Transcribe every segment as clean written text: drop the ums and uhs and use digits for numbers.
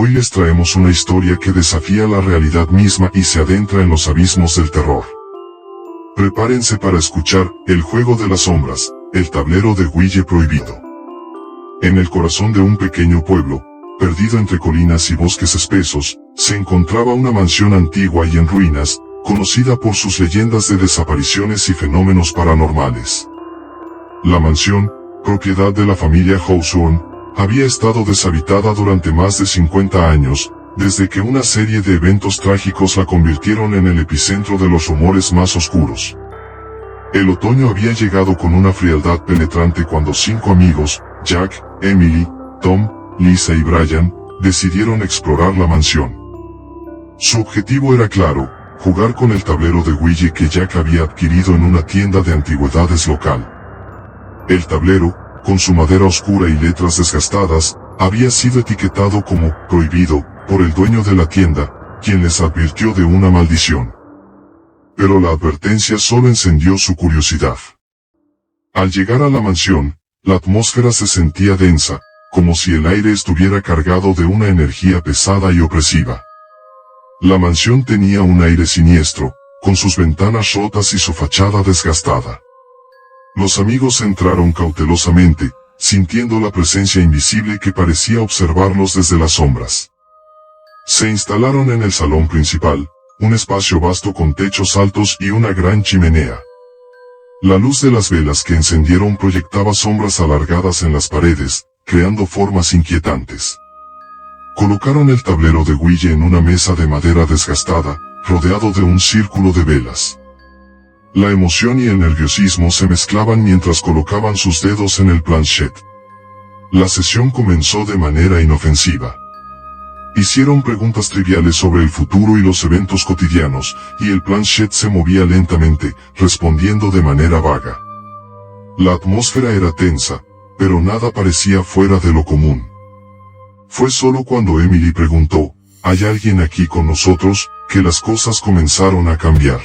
Hoy les traemos una historia que desafía la realidad misma y se adentra en los abismos del terror. Prepárense para escuchar El juego de las sombras, el tablero de Ouija prohibido. En el corazón de un pequeño pueblo, perdido entre colinas y bosques espesos, se encontraba una mansión antigua y en ruinas, conocida por sus leyendas de desapariciones y fenómenos paranormales. La mansión, propiedad de la familia Hawthorne, había estado deshabitada durante más de 50 años, desde que una serie de eventos trágicos la convirtieron en el epicentro de los rumores más oscuros. El otoño había llegado con una frialdad penetrante cuando 5 amigos, Jack, Emily, Tom, Lisa y Brian, decidieron explorar la mansión. Su objetivo era claro: jugar con el tablero de Ouija que Jack había adquirido en una tienda de antigüedades local. El tablero, con su madera oscura y letras desgastadas, había sido etiquetado como prohibido por el dueño de la tienda, quien les advirtió de una maldición. Pero la advertencia solo encendió su curiosidad. Al llegar a la mansión, la atmósfera se sentía densa, como si el aire estuviera cargado de una energía pesada y opresiva. La mansión tenía un aire siniestro, con sus ventanas rotas y su fachada desgastada. Los amigos entraron cautelosamente, sintiendo la presencia invisible que parecía observarlos desde las sombras. Se instalaron en el salón principal, un espacio vasto con techos altos y una gran chimenea. La luz de las velas que encendieron proyectaba sombras alargadas en las paredes, creando formas inquietantes. Colocaron el tablero de Ouija en una mesa de madera desgastada, rodeado de un círculo de velas. La emoción y el nerviosismo se mezclaban mientras colocaban sus dedos en el planchet. La sesión comenzó de manera inofensiva. Hicieron preguntas triviales sobre el futuro y los eventos cotidianos, y el planchet se movía lentamente, respondiendo de manera vaga. La atmósfera era tensa, pero nada parecía fuera de lo común. Fue solo cuando Emily preguntó: ¿hay alguien aquí con nosotros?, que las cosas comenzaron a cambiar.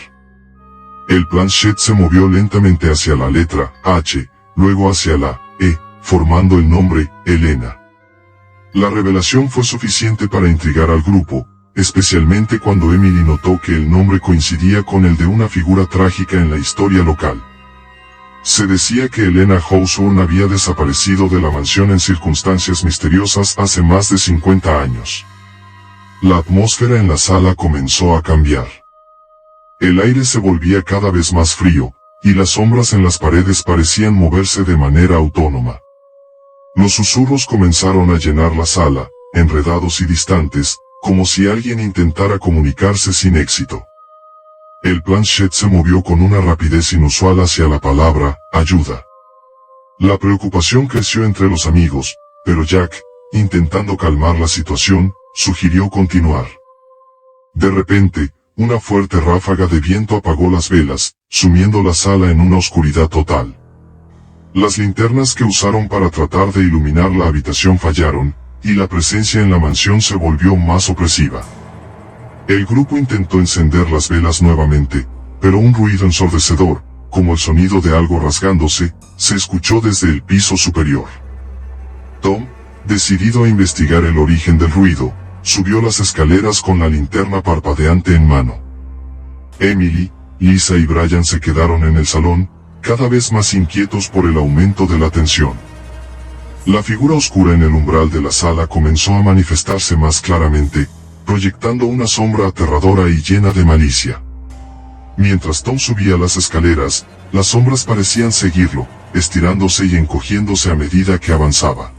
El planchet se movió lentamente hacia la letra H, luego hacia la E, formando el nombre Elena. La revelación fue suficiente para intrigar al grupo, especialmente cuando Emily notó que el nombre coincidía con el de una figura trágica en la historia local. Se decía que Elena Hawthorne había desaparecido de la mansión en circunstancias misteriosas hace más de 50 años. La atmósfera en la sala comenzó a cambiar. El aire se volvía cada vez más frío, y las sombras en las paredes parecían moverse de manera autónoma. Los susurros comenzaron a llenar la sala, enredados y distantes, como si alguien intentara comunicarse sin éxito. El planchet se movió con una rapidez inusual hacia la palabra ayuda. La preocupación creció entre los amigos, pero Jack, intentando calmar la situación, sugirió continuar. De repente, una fuerte ráfaga de viento apagó las velas, sumiendo la sala en una oscuridad total. Las linternas que usaron para tratar de iluminar la habitación fallaron, y la presencia en la mansión se volvió más opresiva. El grupo intentó encender las velas nuevamente, pero un ruido ensordecedor, como el sonido de algo rasgándose, se escuchó desde el piso superior. Tom, decidido a investigar el origen del ruido, subió las escaleras con la linterna parpadeante en mano. Emily, Lisa y Brian se quedaron en el salón, cada vez más inquietos por el aumento de la tensión. La figura oscura en el umbral de la sala comenzó a manifestarse más claramente, proyectando una sombra aterradora y llena de malicia. Mientras Tom subía las escaleras, las sombras parecían seguirlo, estirándose y encogiéndose a medida que avanzaba.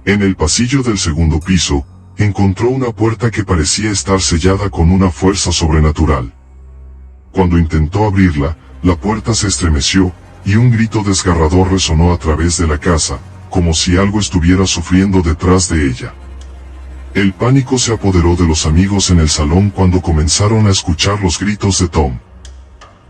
En el pasillo del segundo piso, encontró una puerta que parecía estar sellada con una fuerza sobrenatural. Cuando intentó abrirla, la puerta se estremeció, y un grito desgarrador resonó a través de la casa, como si algo estuviera sufriendo detrás de ella. El pánico se apoderó de los amigos en el salón cuando comenzaron a escuchar los gritos de Tom.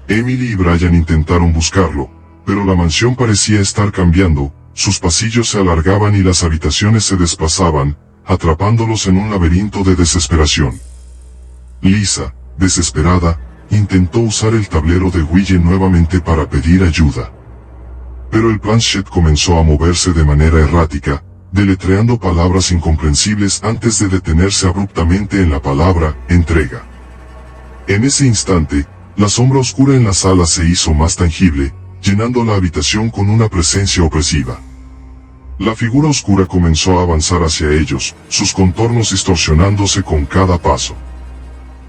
Emily y Brian intentaron buscarlo, pero la mansión parecía estar cambiando, sus pasillos se alargaban y las habitaciones se desplazaban, atrapándolos en un laberinto de desesperación. Lisa, desesperada, intentó usar el tablero de Ouija nuevamente para pedir ayuda. Pero el planchet comenzó a moverse de manera errática, deletreando palabras incomprensibles antes de detenerse abruptamente en la palabra entrega. En ese instante, la sombra oscura en la sala se hizo más tangible, llenando la habitación con una presencia opresiva. La figura oscura comenzó a avanzar hacia ellos, sus contornos distorsionándose con cada paso.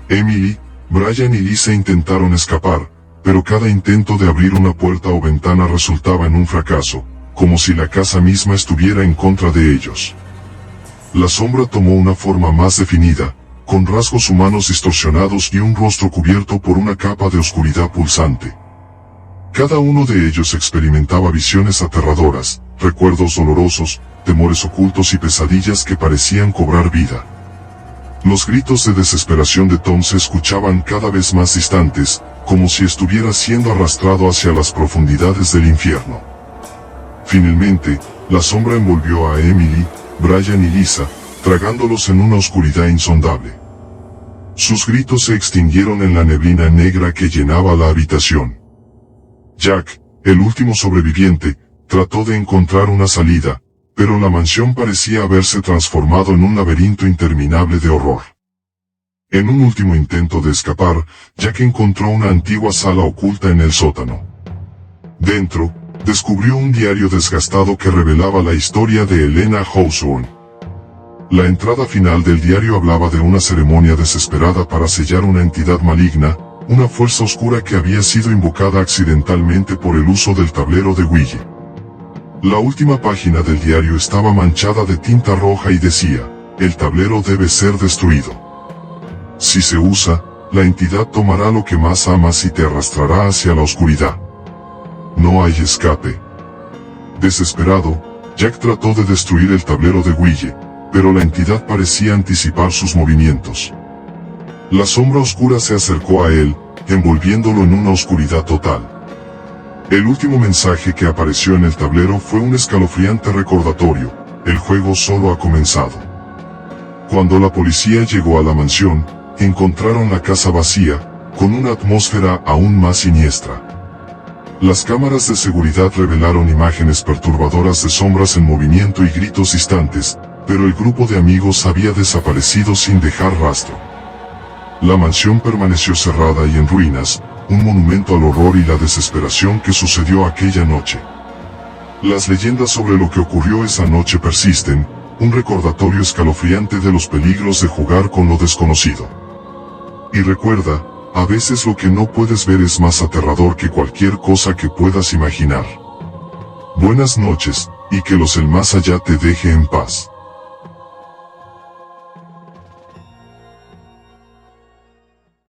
Emily, Brian y Lisa intentaron escapar, pero cada intento de abrir una puerta o ventana resultaba en un fracaso, como si la casa misma estuviera en contra de ellos. La sombra tomó una forma más definida, con rasgos humanos distorsionados y un rostro cubierto por una capa de oscuridad pulsante. Cada uno de ellos experimentaba visiones aterradoras, recuerdos dolorosos, temores ocultos y pesadillas que parecían cobrar vida. Los gritos de desesperación de Tom se escuchaban cada vez más distantes, como si estuviera siendo arrastrado hacia las profundidades del infierno. Finalmente, la sombra envolvió a Emily, Brian y Lisa, tragándolos en una oscuridad insondable. Sus gritos se extinguieron en la neblina negra que llenaba la habitación. Jack, el último sobreviviente, trató de encontrar una salida, pero la mansión parecía haberse transformado en un laberinto interminable de horror. En un último intento de escapar, Jack encontró una antigua sala oculta en el sótano. Dentro, descubrió un diario desgastado que revelaba la historia de Elena Hawthorne. La entrada final del diario hablaba de una ceremonia desesperada para sellar una entidad maligna, una fuerza oscura que había sido invocada accidentalmente por el uso del tablero de Ouija. La última página del diario estaba manchada de tinta roja y decía, el tablero debe ser destruido. Si se usa, la entidad tomará lo que más amas y te arrastrará hacia la oscuridad. No hay escape. Desesperado, Jack trató de destruir el tablero de Ouija, pero la entidad parecía anticipar sus movimientos. La sombra oscura se acercó a él, envolviéndolo en una oscuridad total. El último mensaje que apareció en el tablero fue un escalofriante recordatorio, el juego solo ha comenzado. Cuando la policía llegó a la mansión, encontraron la casa vacía, con una atmósfera aún más siniestra. Las cámaras de seguridad revelaron imágenes perturbadoras de sombras en movimiento y gritos distantes, pero el grupo de amigos había desaparecido sin dejar rastro. La mansión permaneció cerrada y en ruinas, un monumento al horror y la desesperación que sucedió aquella noche. Las leyendas sobre lo que ocurrió esa noche persisten, un recordatorio escalofriante de los peligros de jugar con lo desconocido. Y recuerda, a veces lo que no puedes ver es más aterrador que cualquier cosa que puedas imaginar. Buenas noches, y que los el más allá te deje en paz.